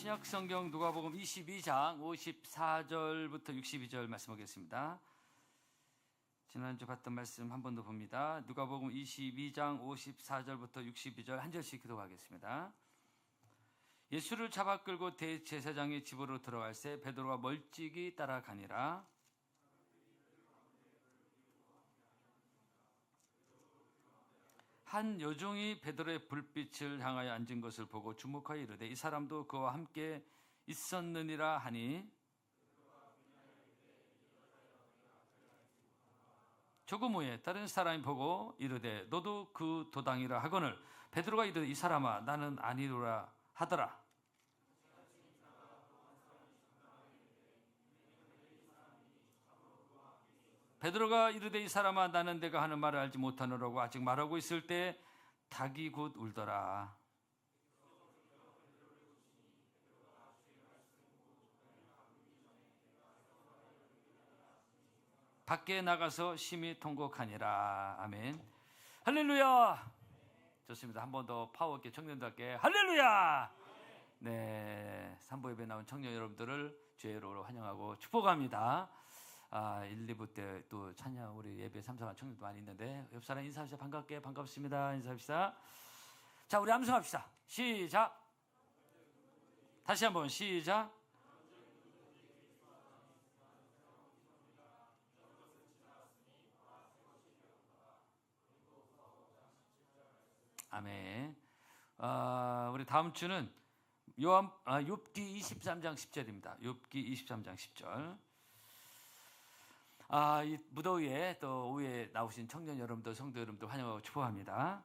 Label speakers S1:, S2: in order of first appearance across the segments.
S1: 신약 성경 누가복음 22장 54절부터 62절 말씀 보겠습니다. 지난주 봤던 말씀 한 번 더 봅니다. 누가복음 22장 54절부터 62절 한 절씩 기도하겠습니다. 예수를 잡아 끌고 대제사장의 집으로 들어갈새 베드로가 멀찍이 따라가니라. 한 여종이 베드로의 불빛을 향하여 앉은 것을 보고 주목하여 이르되 이 사람도 그와 함께 있었느니라 하니, 조금 후에 다른 사람이 보고 이르되 너도 그 도당이라 하거늘 베드로가 이르되 이 사람아 나는 아니로라 하더라. 베드로가 이르되 이 사람아 나는 내가 하는 말을 알지 못하노라고 아직 말하고 있을 때 닭이 곧 울더라. 밖에 나가서 심히 통곡하니라. 아멘. 할렐루야. 좋습니다. 한 번 더 파워 있게 청년들께 할렐루야. 네, 산부 예배 나온 청년 여러분들을 주의 이름으로 환영하고 축복합니다. 1, 2부 때 또 찬양 우리 예배 참석한 청년도 많이 있는데 옆 사람 인사합시다. 반갑게 반갑습니다. 인사합시다. 자, 우리 암송합시다. 시작. 다시 한번 시작. 아멘. 우리 다음 주는 욥기 23장 10절입니다. 욥기 23장 10절. 이 무더위에 또 오후에 나오신 청년 여러분들, 성도 여러분들 환영하고 축복합니다.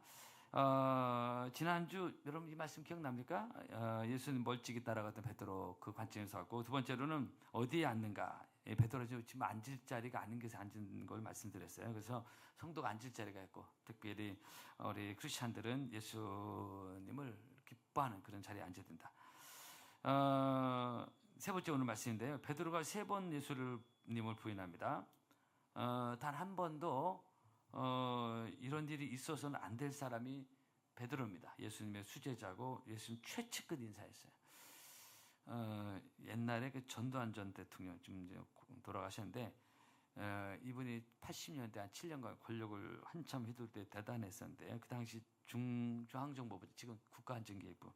S1: 지난주 여러분 이 말씀 기억납니까? 예수님 멀찍이 따라갔던 베드로 그 관점에서 왔고, 두 번째로는 어디에 앉는가? 베드로 지금 앉을 자리가 아닌 곳에 앉은 걸 말씀드렸어요. 그래서 성도가 앉을 자리가 있고, 특별히 우리 크리스찬들은 예수님을 기뻐하는 그런 자리에 앉아야 된다. 세 번째 오늘 말씀인데요. 베드로가 3번 예수님을 부인합니다. 단 한 번도 이런 일이 있어서는 안 될 사람이 베드로입니다. 예수님의 수제자고 예수님 최측근 인사였어요. 옛날에 그 전두환 전 대통령 좀 이제 돌아가셨는데, 이분이 80년대 한 7년간 권력을 한참 휘둘 때 대단했었는데, 그 당시 중앙정보부, 지금 국가안전기획부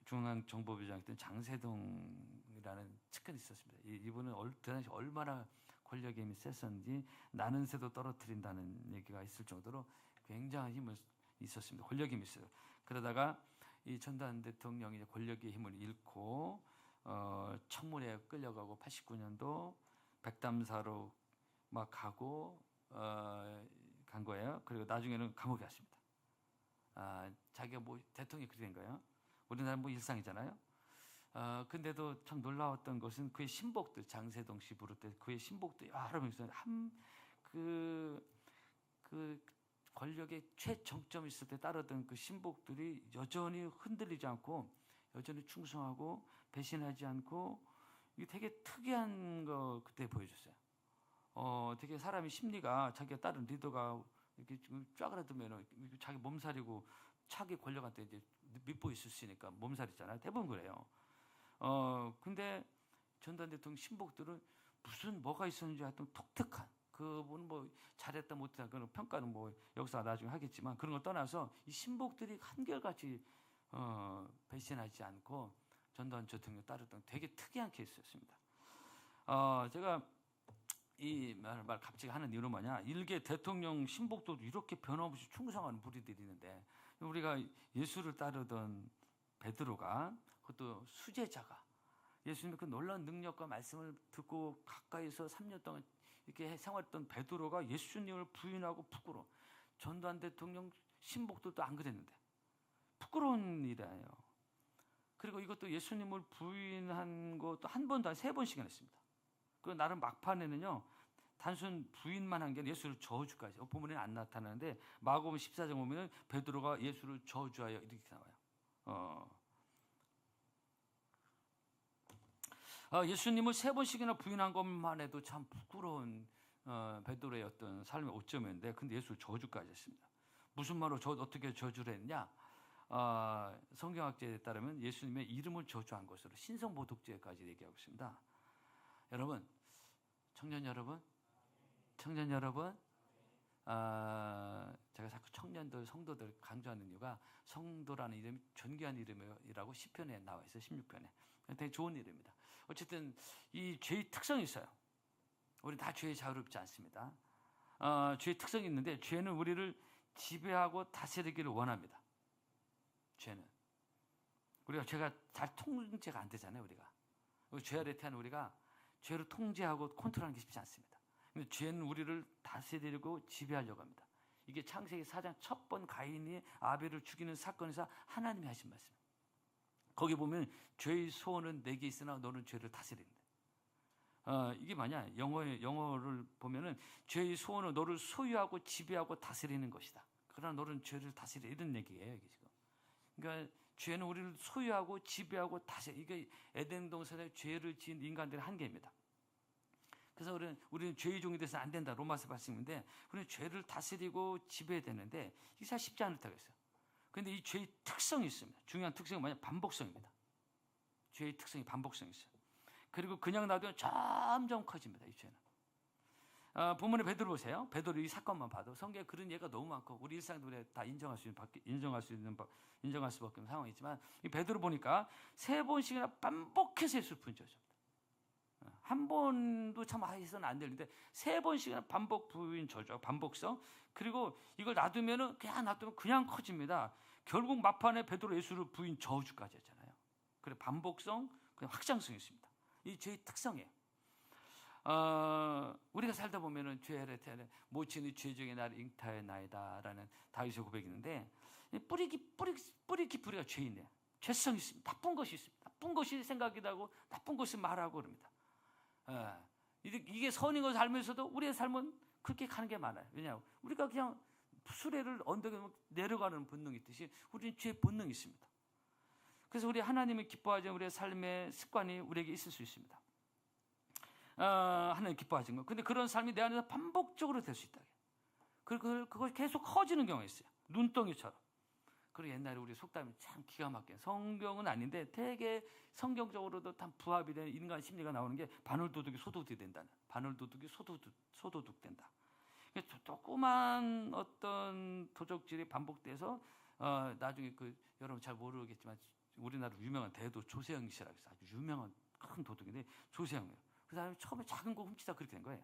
S1: 중앙정보부장이었던 장세동이라는 측근이 있었습니다. 이분은 그 당시 얼마나 권력의 힘이 셌었는지 나는 새도 떨어뜨린다는 얘기가 있을 정도로 굉장한 힘이 있었습니다. 권력의 힘이 있어요. 그러다가 이 전두환 대통령이 권력의 힘을 잃고 청문회에 끌려가고 89년도 백담사로 막 가고 간 거예요. 그리고 나중에는 감옥에 갔습니다. 자기가 뭐 대통령이 그렇게 된 거예요. 우리나라 뭐 일상이잖아요. 근데도 참 놀라웠던 것은 그의 신복들, 장세동 씨 부를 그의 신복들이 여러 명 있었는데 그 권력의 최정점이 있을 때 따르던 그 신복들이 여전히 흔들리지 않고 여전히 충성하고 배신하지 않고, 이게 되게 특이한 거 그때 보여줬어요. 되게 사람의 심리가 자기가 따른 리더가 이렇게 쪼그라들면 자기 몸살이고 차기 권력한테 이제 밑보이 있을 수 있으니까 몸살이잖아요. 대부분 그래요. 근데 전두환 대통령 신복들은 무슨 뭐가 있었는지 하여튼 독특한, 그분 뭐 잘했다 못했다 그런 평가는 뭐 역사가 나중에 하겠지만 그런 걸 떠나서 이 신복들이 한결같이 배신하지 않고 전두환 대통령 따르던 되게 특이한 케이스였습니다. 제가 이 말 갑자기 하는 이유는 뭐냐? 일개 대통령 신복도 이렇게 변함없이 충성하는 무리들이 있는데, 우리가 예수를 따르던 베드로가, 그것도 수제자가, 예수님의 그 놀라운 능력과 말씀을 듣고 가까이서 3년 동안 이렇게 생활했던 베드로가 예수님을 부인하고 부끄러워. 전두환 대통령 신복들도 안 그랬는데 부끄러운 일이에요. 그리고 이것도 예수님을 부인한 것도 한 번도 한 3번씩이나 했습니다. 그 나름 막판에는요, 단순 부인만 한 게 아니라 예수를 저주까지, 본문에는 안 나타나는데 마가복음 14장 보면 베드로가 예수를 저주하여 이렇게 나와요. 예수님을 3번씩이나 부인한 것만 해도 참 부끄러운 베드로의 어떤 삶의 오점이었는데, 근데 예수를 저주까지 했습니다. 무슨 말로 어떻게 저주를 했냐? 성경학자에 따르면 예수님의 이름을 저주한 것으로 신성모독죄까지 얘기하고 있습니다. 여러분, 청년 여러분, 제가 자꾸 청년들, 성도들 강조하는 이유가 성도라는 이름이 존귀한 이름이라고 시편에 나와 있어요. 16편에. 되게 좋은 이름입니다. 어쨌든 이 죄의 특성이 있어요. 우리 다 죄에 자유롭지 않습니다. 죄의 특성이 있는데 죄는 우리를 지배하고 다스리기를 원합니다. 죄는 우리가 죄가 잘 통제가 안 되잖아요. 우리가 죄 아래 태어난 우리가 죄를 통제하고 컨트롤하는 게 쉽지 않습니다. 근데 죄는 우리를 다스리고 지배하려고 합니다. 이게 창세기 4장 첫 번 가인이 아벨을 죽이는 사건에서 하나님이 하신 말씀. 거기 보면 죄의 소원은 내게 있으나 너는 죄를 다스린다. 이게 뭐냐? 영어를 보면은 죄의 소원은 너를 소유하고 지배하고 다스리는 것이다. 그러나 너는 죄를 다스려, 이런 얘기예요. 이게 지금. 그러니까 죄는 우리를 소유하고 지배하고 다스려. 이게 에덴 동산에 죄를 지은 인간들의 한계입니다. 그래서 우리는 죄의 종이 돼서는 안 된다. 로마서 말씀인데 우리는 죄를 다스리고 지배해야 되는데 이게 사실 쉽지 않다고 했어요. 그런데 이 죄의 특성이 있습니다. 중요한 특성이 뭐냐? 반복성입니다. 죄의 특성이 반복성이 있어요. 그리고 그냥 놔두면 점점 커집니다. 이 죄는. 본문의 베드로 보세요. 베드로 이 사건만 봐도 성경에 그런 예가 너무 많고 우리 일상도 다 인정할 수밖에 없는 상황이지만 이 베드로 보니까 3번씩이나 반복해서 예수를 부인 저주입니다. 한 번도 참 해서는 안 되는데 3번씩이나 반복 부인 저주, 반복성. 그리고 이걸 놔두면 그냥 커집니다. 결국 막판에 베드로 예수를 부인 저주까지 했잖아요. 그래 반복성, 확장성이 있습니다. 이 죄의 특성이에요. 우리가 살다 보면은 죄를 태어나 모친의 죄 중에 나를 잉타하나이다라는 다윗의 고백이 있는데 뿌리 깊이가 죄인이에요. 죄성이 있습니다. 나쁜 것이 있습니다. 나쁜 것이 생각이 나고 나쁜 것을 말하고 그럽니다. 이게 선인 것을 알면서도 우리의 삶은 그렇게 가는 게 많아요. 왜냐하면 우리가 그냥 수레를 언덕에 내려가는 본능이 있듯이 우리는 죄의 본능이 있습니다. 그래서 우리 하나님을 기뻐하지 우리의 삶의 습관이 우리에게 있을 수 있습니다. 하나님 기뻐하시는 거. 근데 그런 삶이 내 안에서 반복적으로 될 수 있다. 그걸 계속 커지는 경우가 있어요. 눈덩이처럼. 그리고 옛날에 우리 속담이 참 기가 막혀요. 성경은 아닌데 되게 성경적으로도 참 부합이 되는 인간 심리가 나오는 게 바늘도둑이 소도둑이 된다는. 바늘도둑이 소도둑 된다. 조그만 어떤 도적질이 반복돼서 나중에 여러분 잘 모르겠지만 우리나라 유명한 대도 조세영 씨라고 해서 아주 유명한 큰 도둑인데 조세영이에요. 그 사람이 처음에 작은 거 훔치다 그렇게 된 거예요.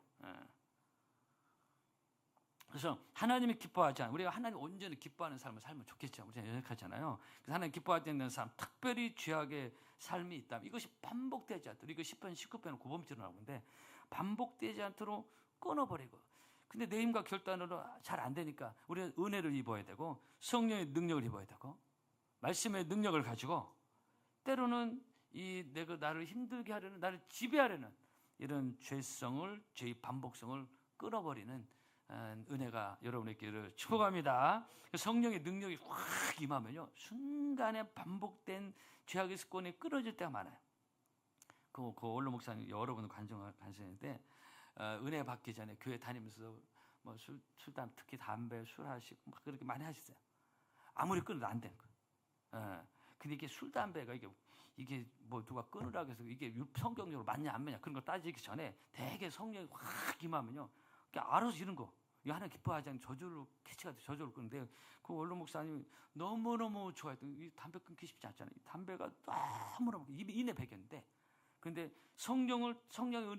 S1: 그래서 하나님이 기뻐하지 않아요. 우리가 하나님 온전히 기뻐하는 삶을 살면 좋겠죠. 우리가 연약하잖아요. 그래서 하나님 기뻐하지 않는 삶, 특별히 죄악의 삶이 있다면 이것이 반복되지 않도록, 이거 10편, 19편은 9번째로 나오는데 반복되지 않도록 끊어버리고. 근데 내 힘과 결단으로 잘 안 되니까 우리는 은혜를 입어야 되고 성령의 능력을 입어야 되고 말씀의 능력을 가지고 때로는 내가 나를 힘들게 하려는, 나를 지배하려는 이런 죄의 반복성을 끊어버리는 은혜가 여러분에게 축복합니다. 성령의 능력이 확 임하면요 순간에 반복된 죄악의 습관이 끊어질 때가 많아요. 그 원로 목사님 여러 번 간증했는데 은혜 받기 전에 교회 다니면서 뭐 술담 특히 담배 술 하시고 막 그렇게 많이 하셨어요. 아무리 끊어도 안 되는 거예요. 근데 이게 술 담배가 이게 뭐 누가 끊으라고 해서 이게 성경적으로 맞냐 안 맞냐 그런 거 따지기 전에 되게 성령이 확 임하면요 알아서 이런 거 이거 하나님 기뻐하지 않는 저절로 캐치가 돼 저절로 끊는데 그 원로 목사님이 너무너무 좋아했던 이 담배 끊기 쉽지 않잖아요. 이 담배가 너무너무 입이 인해 배겼는데 근데 성령의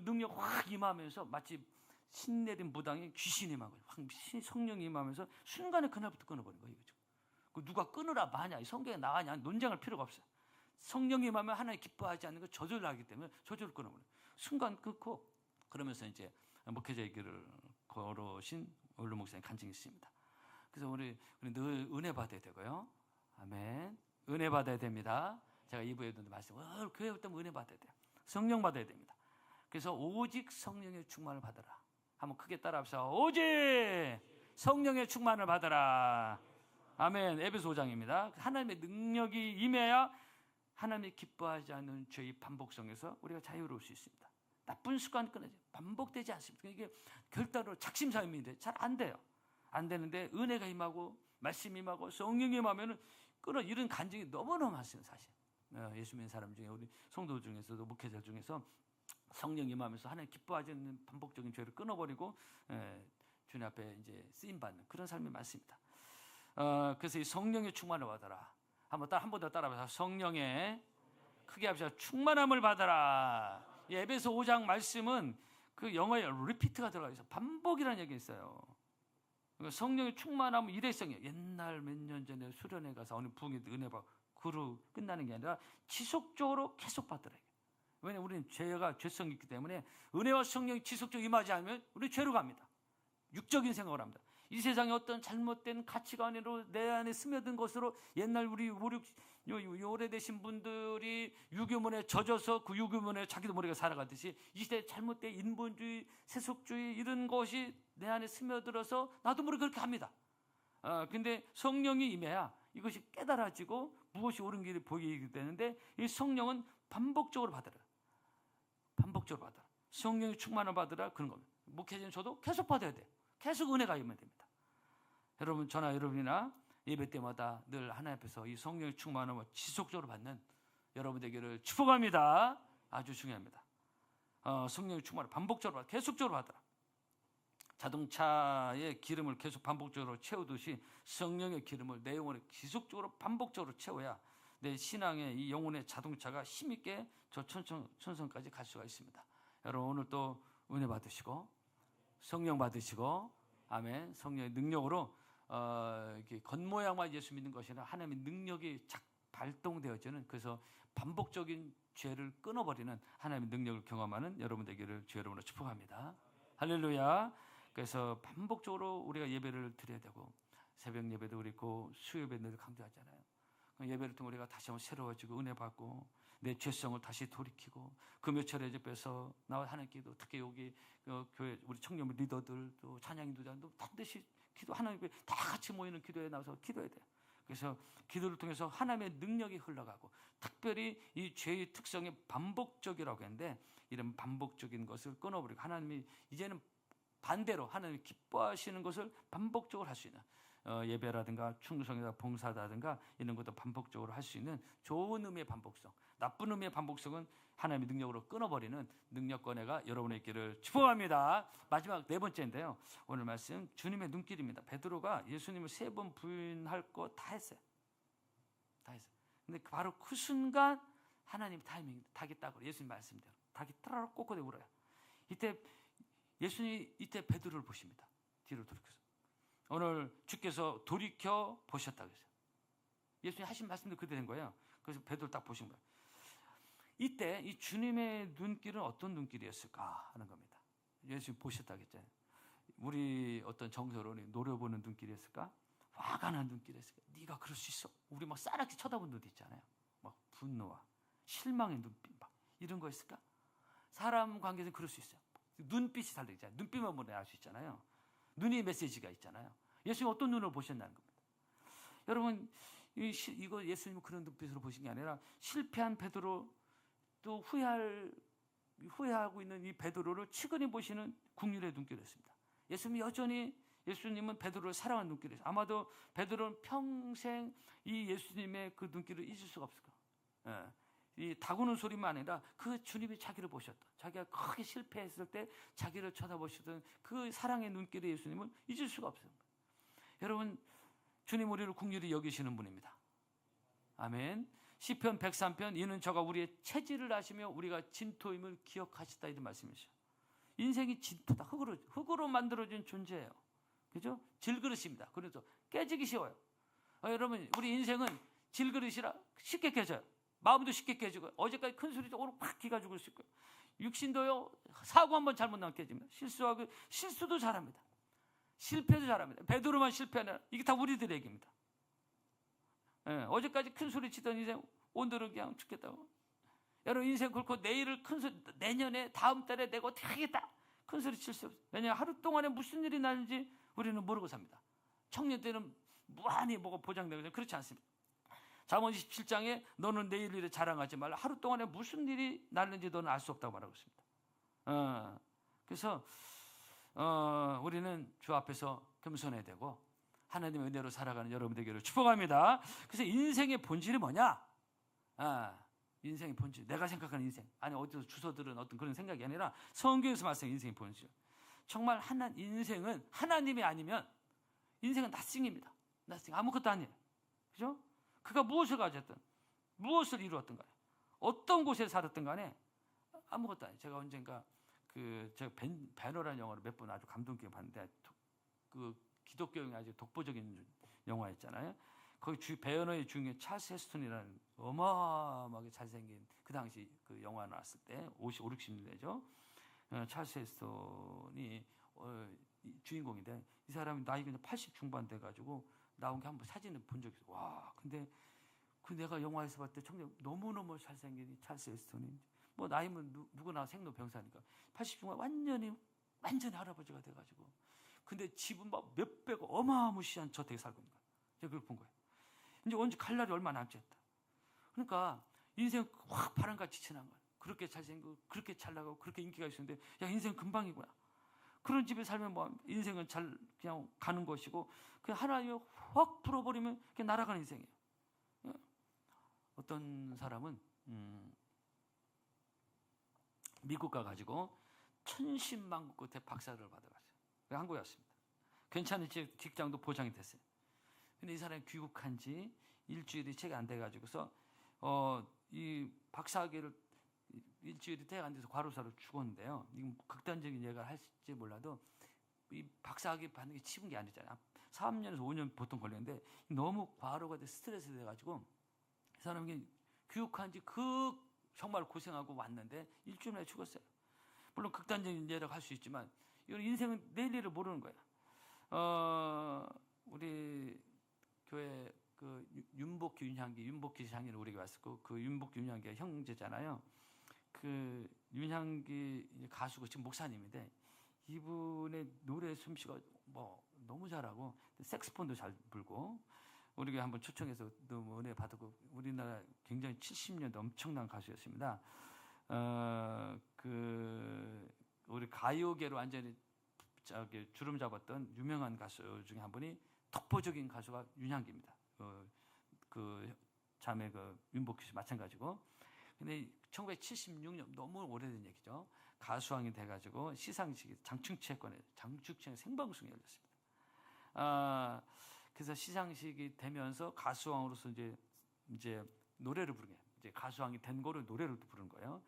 S1: 능력 확 임하면서 마치 신내린 무당이 귀신이 임하고 확 성령이 임하면서 순간에 그날부터 끊어버린 거예요. 그 누가 끊으라 마냐 이 성경에 나가냐 논쟁할 필요가 없어요. 성령이 임하면 하나님 기뻐하지 않는 거 저절로 하기 때문에 저절로 끊어버려요. 순간 끊고 그러면서 이제 목회자의 길을 걸으신 원로 목사님 간증이 있습니다. 그래서 우리 늘 은혜 받아야 되고요. 아멘. 은혜 받아야 됩니다. 제가 2부에도 말씀 교회 올 때면 은혜 받아야 돼요. 성령 받아야 됩니다. 그래서 오직 성령의 충만을 받아라. 한번 크게 따라합시다. 오직 성령의 충만을 받아라. 아멘. 에베소 5장입니다. 하나님의 능력이 임해야 하나님이 기뻐하지 않는 죄의 반복성에서 우리가 자유로울 수 있습니다. 나쁜 습관 끊어져 반복되지 않습니다. 이게 결단으로 작심삼일인데 잘 안 돼요. 안 되는데 은혜가 임하고 말씀이 임하고 성령이 임하면은 이런 간증이 너무너무 많습니다. 사실 예수 믿는 사람 중에, 우리 성도 중에서도, 목회자 중에서 성령 임하면서 하나님 기뻐하지 않는 반복적인 죄를 끊어버리고 주님 앞에 이제 쓰임 받는 그런 삶이 많습니다. 그래서 이 성령의 충만을 받아라. 한 번 더 따라해서 성령의, 크게 합시다, 충만함을 받아라. 이 에베소 5장 말씀은 그 영어에 리피트가 들어가 있어요. 반복이라는 얘기 있어요. 성령의 충만함은 일회성이에요. 옛날 몇 년 전에 수련회 가서 어느 부흥에 은혜 받고 그로 끝나는 게 아니라 지속적으로 계속 받더라. 왜냐하면 우리는 죄성이 있기 때문에 은혜와 성령이 지속적으로 임하지 않으면 우리는 죄로 갑니다. 육적인 생각을 합니다. 이 세상에 어떤 잘못된 가치관으로 내 안에 스며든 것으로, 옛날 우리 오래되신 분들이 유교문에 젖어서 그 유교문에 자기도 모르게 살아가듯이 이 시대에 잘못된 인본주의, 세속주의 이런 것이 내 안에 스며들어서 나도 모르게 그렇게 합니다. 근데 성령이 임해야 이것이 깨달아지고 무엇이 옳은 길이 보이게 되는데, 이 성령은 반복적으로 받으라. 반복적으로 받아라. 성령의 충만을 받으라. 그런 겁니다. 목회자는 저도 계속 받아야 돼요. 계속 은혜가 임하면 됩니다. 여러분, 저나 여러분이나 예배 때마다 늘 하나님 앞에서 이 성령의 충만함을 지속적으로 받는 여러분 되기를 축복합니다. 아주 중요합니다. 성령의 충만을 반복적으로 받아, 계속적으로 받아라. 자동차의 기름을 계속 반복적으로 채우듯이 성령의 기름을 내 영혼에 지속적으로 반복적으로 채워야 내 신앙의 이 영혼의 자동차가 힘있게 저 천성까지 갈 수가 있습니다. 여러분, 오늘 또 은혜 받으시고 성령 받으시고, 아멘, 성령의 능력으로 이렇게 겉모양만 예수 믿는 것이 아니라 하나님의 능력이 발동되어지는, 그래서 반복적인 죄를 끊어버리는 하나님의 능력을 경험하는 여러분 되기를 주 여러분으로 축복합니다. 할렐루야. 그래서 반복적으로 우리가 예배를 드려야 되고, 새벽 예배도 그렇고 수요 예배도 강조하잖아요. 예배를 통해 우리가 다시 한번 새로워지고 은혜 받고 내 죄성을 다시 돌이키고, 금요철에 집에서 나와 하나님께도, 특히 여기 교회 우리 청년 리더들, 또 찬양 인도자도 반드시 기도, 하나님께 다 같이 모이는 기도에 나와서 기도해야 돼요. 그래서 기도를 통해서 하나님의 능력이 흘러가고, 특별히 이 죄의 특성이 반복적이라고 했는데, 이런 반복적인 것을 끊어버리고 하나님이 이제는 반대로 하나님이 기뻐하시는 것을 반복적으로 할 수 있는 예배라든가 충성이나 봉사라든가 이런 것도 반복적으로 할 수 있는 좋은 의미의 반복성, 나쁜 의미의 반복성은 하나님의 능력으로 끊어버리는 능력권회가 여러분의 있기를 축복합니다. 마지막 네 번째인데요, 오늘 말씀 주님의 눈길입니다. 베드로가 예수님을 3번 부인할 거 다 했어요. 다 했어요. 근데 바로 그 순간 하나님 타이밍, 닭이 딱으로 예수님 말씀대로 닭이 따라락 꼬꼬대 울어요. 예수님이 이때 베드로를 보십니다. 뒤로 돌이켜서. 오늘 주께서 돌이켜 보셨다고 했어요. 예수님 하신 말씀도 그대로 된 거예요. 그래서 베드로를 딱 보신 거예요. 이때 이 주님의 눈길은 어떤 눈길이었을까 하는 겁니다. 예수님 보셨다고 했잖아요. 우리 어떤 정서론이 노려보는 눈길이었을까? 화가 난 눈길이었을까? 네가 그럴 수 있어? 우리 막 싸납게 쳐다본 눈도 있잖아요. 막 분노와 실망의 눈빛, 막 이런 거였을까? 사람 관계에서는 그럴 수 있어요. 눈빛이 다르잖아요. 눈빛만 보면 알 수 있잖아요. 눈이 메시지가 있잖아요. 예수님 어떤 눈으로 보셨나는 겁니다. 여러분, 이거 예수님은 그런 눈빛으로 보신 게 아니라 실패한 베드로, 또 후회하고 있는 이 베드로를 치근히 보시는 국률의 눈길이었습니다. 예수님은 베드로를 사랑하는 눈길이었어요. 아마도 베드로는 평생 이 예수님의 그 눈길을 잊을 수가 없을 거예요. 이 다구는 소리만 아니라 그 주님이 자기를 보셨던, 자기가 크게 실패했을 때 자기를 쳐다보시던 그 사랑의 눈길의 예수님을 잊을 수가 없어요. 여러분, 주님 우리를 긍휼히 여기시는 분입니다. 아멘. 시편 103편, 이는 저가 우리의 체질을 아시며 우리가 진토임을 기억하시다, 이런 말씀이죠. 인생이 진토다. 흙으로 만들어진 존재예요. 그죠? 질그릇입니다. 그래서 깨지기 쉬워요. 여러분, 우리 인생은 질그릇이라 쉽게 깨져요. 마음도 쉽게 깨지고, 어제까지 큰 소리도 오늘 팍 기가 죽을 수 있고요. 육신도요, 사고 한번 잘못 나면 깨집니다. 실수도 잘합니다. 실패도 잘합니다. 베드로만 실패하냐, 이게 다 우리들의 얘기입니다. 어제까지 큰 소리 치던 인생 오늘은 그냥 죽겠다고. 여러분, 인생 그렇고 내년에 다음 달에 내가 어떻게 하겠다, 큰 소리 칠 수 없어요. 왜냐하면 하루 동안에 무슨 일이 나는지 우리는 모르고 삽니다. 청년 때는 무한히 뭐가 보장되거든요. 그렇지 않습니다. 잠언 27장에 너는 내일 일에 자랑하지 말라. 하루 동안에 무슨 일이 났는지 너는 알 수 없다고 말하고 있습니다. 그래서 우리는 주 앞에서 겸손해야 되고, 하나님의 은혜로 살아가는 여러분 되기를 축복합니다. 그래서 인생의 본질이 뭐냐? 인생의 본질, 내가 생각하는 인생, 아니 어디서 주워 들은 어떤 그런 생각이 아니라 성경에서 말씀하는 인생의 본질. 정말 인생은 하나님이 아니면 인생은 nothing입니다. nothing, 아무것도 아니에요. 그죠? 그가 무엇을 가졌든 무엇을 이루었든 간에 어떤 곳에 살았든 간에 아무것도 아니에요. 제가 언젠가 제가 배너라는 영화를 몇 번 아주 감동 깊게 봤는데, 그 기독교의 아주 독보적인 영화였잖아요. 거기 배너의 주인공 찰스 헤스턴이라는 어마어마하게 잘생긴, 그 당시 그 영화 나왔을 때 50, 60년대죠. 찰스 헤스턴이 주인공인데, 이 사람이 나이가 80 중반 돼가지고 나온 게 한번 사진을 본 적이 있어요. 와, 근데 내가 영화에서 봤을 때 정말 너무너무 잘생긴 이 찰스 헤스턴이, 뭐 나이면 누구나 생로병사니까 80 중반 완전히 할아버지가 돼가지고, 근데 집은 막 몇백 어마무시한 저택에 살고 있는 거야. 제가 그걸 본 거예요. 이제 언제 갈 날이 얼마 남지 않다. 그러니까 인생 확 바람같이 지난 거야. 그렇게 잘생기고 그렇게 잘 나가고 그렇게 인기가 있었는데, 야, 인생 금방이구나. 그런 집에 살면 뭐 인생은 잘 그냥 가는 것이고, 그냥 하나님이 확 풀어버리면 그냥 날아가는 인생이에요. 어떤 사람은 미국 가가지고 천신만고 끝에 박사를 받아갔어요. 한국에 왔습니다. 괜찮은 직장도 보장이 됐어요. 근데 이 사람이 귀국한 지 일주일이 채 안 돼가지고서 이 박사학위를 일주일이 채 안 돼서 과로사로 죽었는데요. 이건 극단적인 예가 할지 몰라도 이 박사학위 받는 게 쉬운 게 아니잖아요. 3년에서 5년 보통 걸리는데 너무 과로가 돼 스트레스 돼가지고 이 사람이 귀국한 지 정말 고생하고 왔는데 일주일 만에 죽었어요. 물론 극단적인 예라고 할 수 있지만 이건 인생은 내일 일을 모르는 거야. 우리 교회 그 윤복기 장인이 우리가 왔었고, 그 윤복기 윤향기가 형제잖아요. 그 윤향기 가수고 지금 목사님인데, 이분의 노래 솜씨가 뭐 너무 잘하고 색스폰도 잘 불고, 우리가 한번 초청해서 너무 은혜 받았고, 우리나라 굉장히 70년대 엄청난 가수였습니다. 우리 가요계로 완전히 주름 잡았던 유명한 가수 중에 한 분이 독보적인 가수가 윤향기입니다. 그 자매 윤복희 씨 마찬가지고. 근데 1976년, 너무 오래된 얘기죠. 가수왕이 돼가지고 시상식이 장충체권에 생방송이 열렸습니다. 그래서 시상식이 되면서 가수왕으로서 이제 노래를 부르게, 이제 가수왕이 된 거를 노래를 부르는 거예요.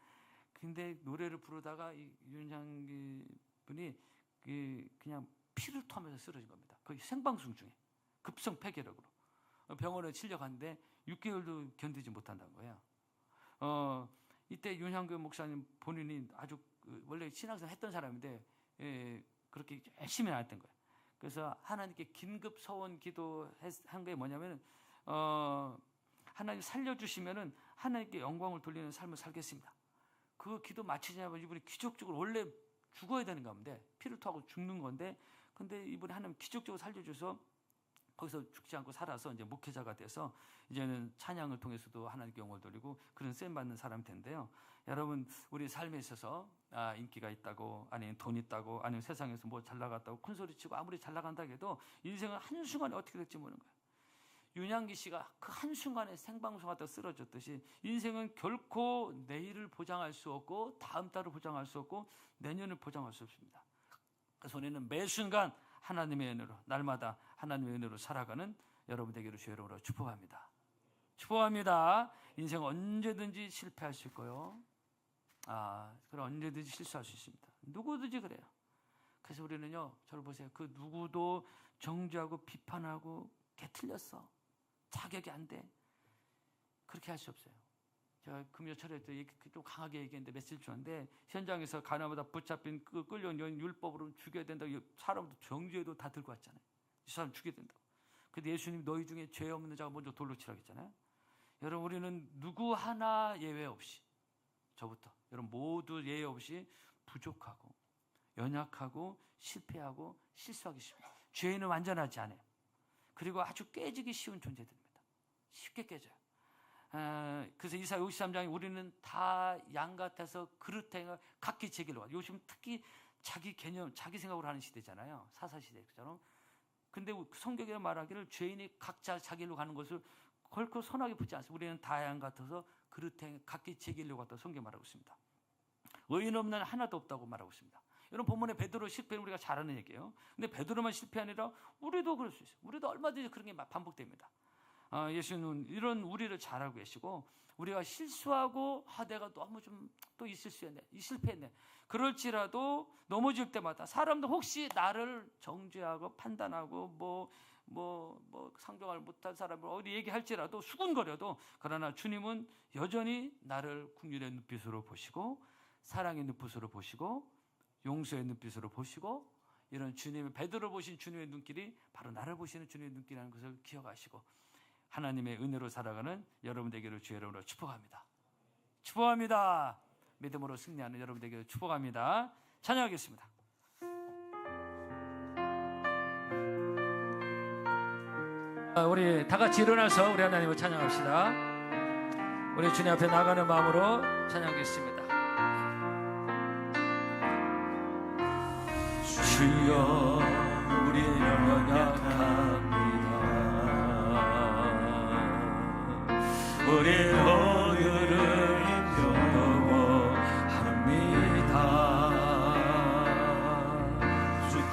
S1: 근데 노래를 부르다가 이 윤향기 분이 그냥 피를 토하면서 쓰러진 겁니다. 거의 생방송 중에 급성 폐결핵으로 병원에 실려갔는데 6개월도 견디지 못한다는 거예요. 이때 윤향교 목사님 본인이 아주 원래 신앙생활 했던 사람인데 그렇게 열심히 안 했던 거예요. 그래서 하나님께 긴급 서원 기도한 게 뭐냐면, 하나님 살려주시면은 하나님께 영광을 돌리는 삶을 살겠습니다. 그 기도 마치자마자 이분이 기적적으로, 원래 죽어야 되는 가운데 피를 토하고 죽는 건데, 근데 이분이 하나님 기적적으로 살려줘서 거기서 죽지 않고 살아서 이제 목회자가 돼서 이제는 찬양을 통해서도 하나님께 영광을 돌리고 그런 쓰임 받는 사람이 된대요. 여러분, 우리 삶에 있어서 인기가 있다고, 아니면 돈 있다고, 아니면 세상에서 뭐 잘 나갔다고 큰 소리 치고 아무리 잘 나간다 해도 인생은 한순간에 어떻게 될지 모르는 거예요. 윤향기 씨가 그 한순간에 생방송하다 쓰러졌듯이 인생은 결코 내일을 보장할 수 없고, 다음 달을 보장할 수 없고, 내년을 보장할 수 없습니다. 그래서 우리는 매 순간 하나님의 은혜로, 날마다 하나님의 은혜로 살아가는 여러분 되기를 주의 이름으로 축복합니다. 축복합니다. 인생 언제든지 실패할 수 있고요. 그럼 언제든지 실수할 수 있습니다. 누구든지 그래요. 그래서 우리는요, 저를 보세요. 그 누구도 정죄하고 비판하고 걔 틀렸어, 자격이 안 돼, 그렇게 할 수 없어요. 제가 금요철에 좀 강하게 얘기했는데 메시지 주는데, 현장에서 가나보다 붙잡힌 끌려온 율법으로 죽여야 된다고 사람도 정죄도 다 들고 왔잖아요. 이 사람 죽여야 된다고. 근데 예수님 너희 중에 죄 없는 자가 먼저 돌로 치라고 했잖아요. 여러분, 우리는 누구 하나 예외 없이, 저부터 여러분 모두 예외 없이 부족하고 연약하고 실패하고 실수하기 쉽습니다. 죄인은 완전하지 않아요. 그리고 아주 깨지기 쉬운 존재들입니다. 쉽게 깨져요. 그래서 이사야 53장에 우리는 다 양 같아서 그릇에 각기 제 길로 가. 요즘 특히 자기 개념, 자기 생각으로 하는 시대잖아요. 사사시대처럼. 근데 성경에 말하기를 죄인이 각자 자기 일로 가는 것을 결코 선하게 보지 않습니다. 우리는 다양 같아서 그릇에 각기 제 길로 갔다 성경 말하고 있습니다. 의인 없는 하나도 없다고 말하고 있습니다. 이런 본문에 베드로 실패는 우리가 잘 아는 얘기예요. 근데 베드로만 실패 아니라 우리도 그럴 수 있어요. 우리도 얼마든지 그런 게 반복됩니다. 예수는 이런 우리를 잘 알고 계시고, 우리가 실수하고 내가 너무 좀 또 이 실수했네, 이 실패했네, 그럴지라도 넘어질 때마다 사람도 혹시 나를 정죄하고 판단하고 상종을 못한 사람을 어디 얘기할지라도 수군거려도, 그러나 주님은 여전히 나를 긍휼의 눈빛으로 보시고 사랑의 눈빛으로 보시고 용서의 눈빛으로 보시고, 이런 주님의, 베드로 보신 주님의 눈길이 바로 나를 보시는 주님의 눈길이라는 것을 기억하시고 하나님의 은혜로 살아가는 여러분 되기를 주의 이름으로 축복합니다. 축복합니다. 믿음으로 승리하는 여러분 되기를 축복합니다. 찬양하겠습니다. 우리 다 같이 일어나서 우리 하나님을 찬양합시다. 우리 주님 앞에 나가는 마음으로 찬양하겠습니다. 주여 우리는 연약합니다. 우리 오늘을 힘겨워합니다.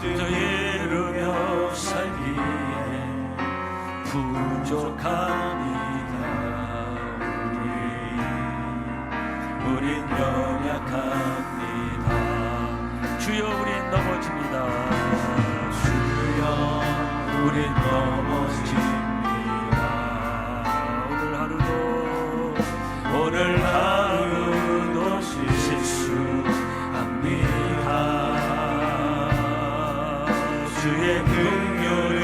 S1: 주여 이루며 살기에 부족합니다. 우린 연약합니다. 주여 우린 넘어집니다. 주여 우린 넘어집니다. 오늘 하루도 실수합니다. 주의 긍휼을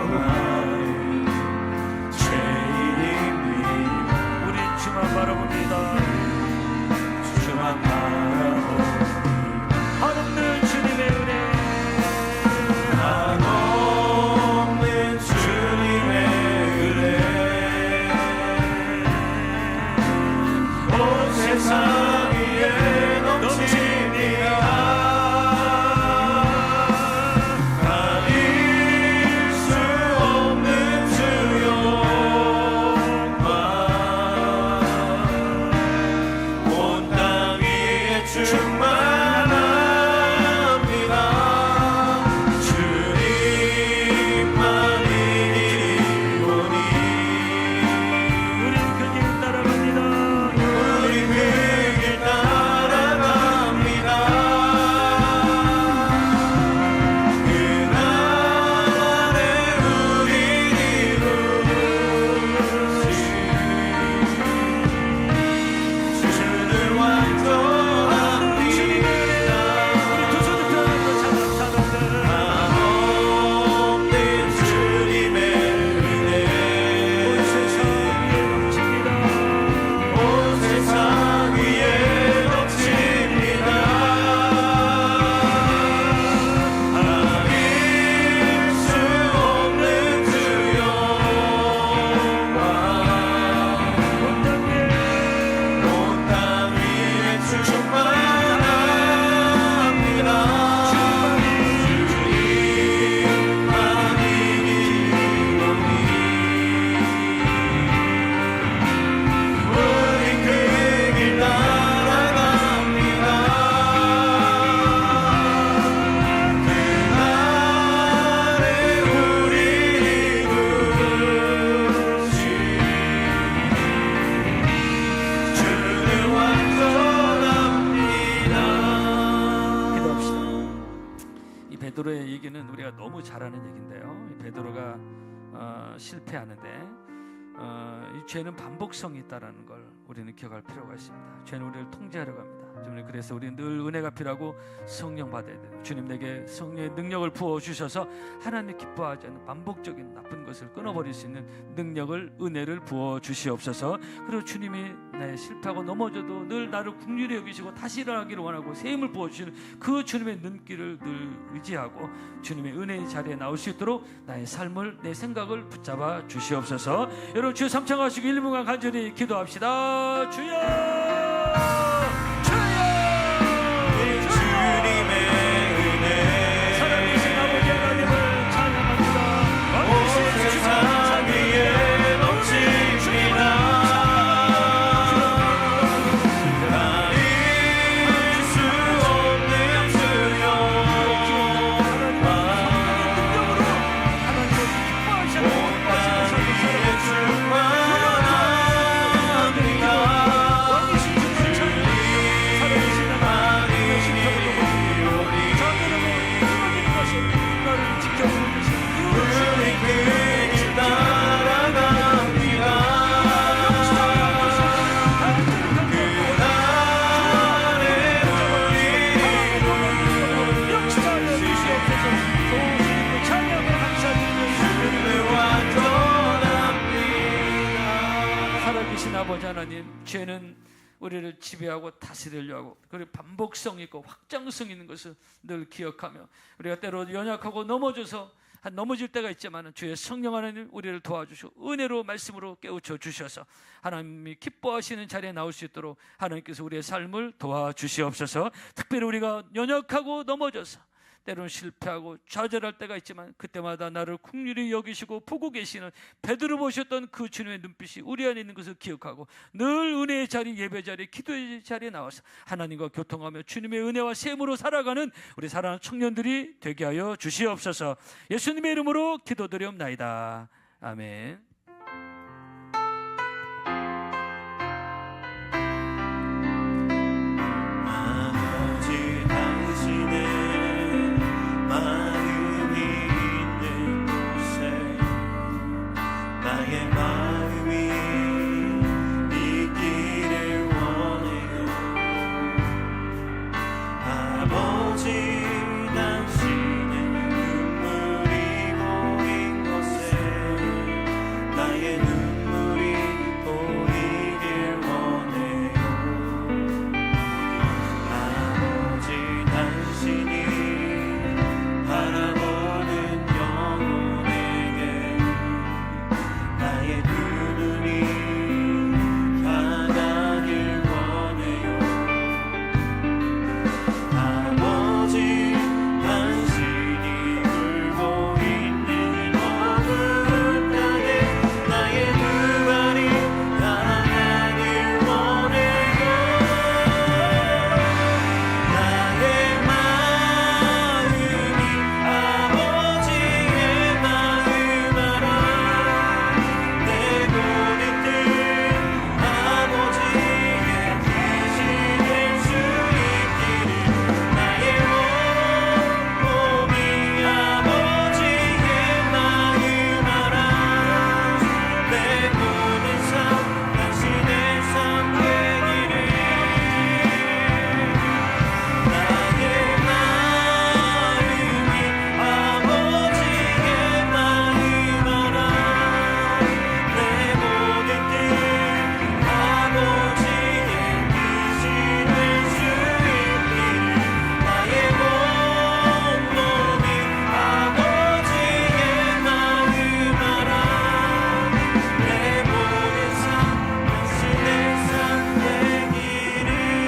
S1: 구하는 죄인입니다. 우린 주만 바라봅니다. 주만 바라봅니다. 한없는 주님의 은혜, 한없는 주님의 은혜, 온 세상 위에 넘칩니다. 가릴 수 없는 주 영광, 온 땅 위에 충만합니다. 주님만이오니 우린 그 길 따라갑니다. 우린 그 길 따라갑니다. 그날에 우린 이루시 주를 완전합니다. 두 손을 펴고 한없는 주님의 은혜, 온 세상 위에 넘칩니다. 온 세상 위에 넘칩니다. 가릴 수 없는 주 영광, 온 땅 위에 충만합니다. 우린 그 길 따라갑니다. 그날에 우리 이루시 주는 완전합니다. 기도합시다. 이 베드로의 얘기는 우리가 너무 잘 아는 얘기인데요. 이 베드로가 실패하는데 이 죄는 반복성이 있다는 걸 우리는 기억할 필요가 있습니다. 죄는 우리를 통제하려고 합니다. 주님, 그래서 우리는 늘 은혜가 필요하고 성령 받아야 돼요. 주님 내게 성령의 능력을 부어주셔서 하나님 기뻐하지 않는 반복적인 나쁜 것을 끊어버릴 수 있는 능력을, 은혜를 부어주시옵소서. 그리고 주님이 내 실패하고 넘어져도 늘 나를 긍휼히 여기시고 다시 일어나기를 원하고 새 힘을 부어주시는 그 주님의 눈길을 늘 의지하고 주님의 은혜의 자리에 나올 수 있도록 나의 삶을, 내 생각을 붙잡아 주시옵소서. 여러분 주여 삼창하시고 1분간 간절히 기도합시다. 주여 주님의 은혜, 살아계신 아버지 하나님을 찬양합니다.
S2: 우리를 지배하고 다스리려 하고, 그리고 반복성 있고 확장성 있는 것을 늘 기억하며, 우리가 때로 연약하고 넘어져서 넘어질 때가 있지만 주의 성령 하나님 우리를 도와주시고 은혜로 말씀으로 깨우쳐 주셔서 하나님이 기뻐하시는 자리에 나올 수 있도록 하나님께서 우리의 삶을 도와주시옵소서. 특별히 우리가 연약하고 넘어져서 때로는 실패하고 좌절할 때가 있지만 그때마다 나를 긍휼히 여기시고 보고 계시는 베드로 보셨던 그 주님의 눈빛이 우리 안에 있는 것을 기억하고 늘 은혜의 자리, 예배 자리, 기도의 자리에 나와서 하나님과 교통하며 주님의 은혜와 셈으로 살아가는 우리 사랑하는 청년들이 되게 하여 주시옵소서. 예수님의 이름으로 기도드리옵나이다. 아멘.